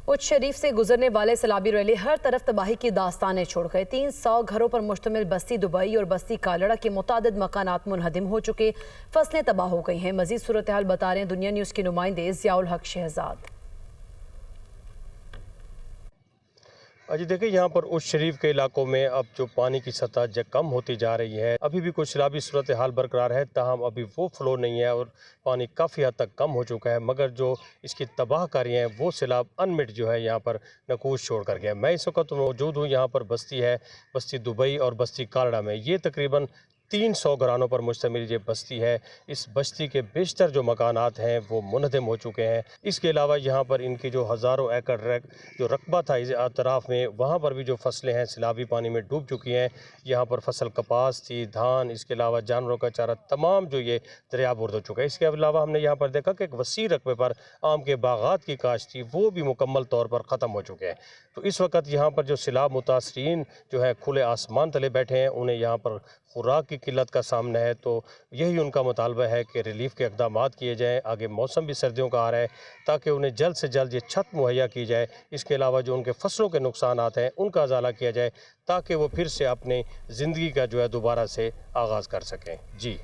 उच्च शरीफ से गुजरने वाले सैलाबी रैली हर तरफ तबाही की दास्तानें छोड़ गए। 300 घरों पर मुश्तमिल बस्ती दुबई और बस्ती कालड़ा के मुतादिद मकानात मुनहदिम हो चुके, फसलें तबाह हो गई हैं। मजीद सूरत हाल बता रहे हैं दुनिया न्यूज़ के नुमाइंदे ज़ियाउल हक शहजाद। अजी देखिए, यहाँ पर उस शरीफ के इलाकों में अब जो पानी की सतह कम होती जा रही है, अभी भी कुछ सैलाबी सूरत हाल बरकरार है, ताहम अभी वो फ्लो नहीं है और पानी काफ़ी हद तक कम हो चुका है। मगर जो इसकी तबाहकारी है वो सैलाब अनमिट जो है यहाँ पर नकूश छोड़ कर गया। मैं इस वक्त मौजूद हूँ, यहाँ पर बस्ती है, बस्ती दुबई और बस्ती कालड़ा में। ये तकरीबन 300 घरानों पर मुश्तमिल ये बस्ती है। इस बस्ती के बेशतर जो मकानात हैं वो मुनहदम हो चुके हैं। इसके अलावा यहाँ पर इनकी जो हज़ारों एकड़ जो रकबा था इस अतराफ़ में, वहाँ पर भी जो फसलें हैं सैलाबी पानी में डूब चुकी हैं। यहाँ पर फसल कपास थी, धान, इसके अलावा जानवरों का चारा, तमाम जो ये दरियाबुर्द हो चुका है। इसके अलावा हमने यहाँ पर देखा कि एक वसी रकबे पर आम के बागात की काश्त थी, वो भी मुकम्मल तौर पर ख़त्म हो चुके हैं। तो इस वक्त यहाँ पर जो सैलाब मुतासरीन जो है खुले आसमान तले बैठे हैं, उन्हें यहाँ पर खुराक की किल्लत का सामना है। तो यही उनका मुतालबा है कि रिलीफ के इक़दामात किए जाएँ। आगे मौसम भी सर्दियों का आ रहा है, ताकि उन्हें जल्द से जल्द ये छत मुहैया की जाए। इसके अलावा जो उनके फसलों के नुकसानात हैं उनका अज़ाला किया जाए, ताकि वो फिर से अपनी ज़िंदगी का जो है दोबारा से आगाज़ कर सकें। जी।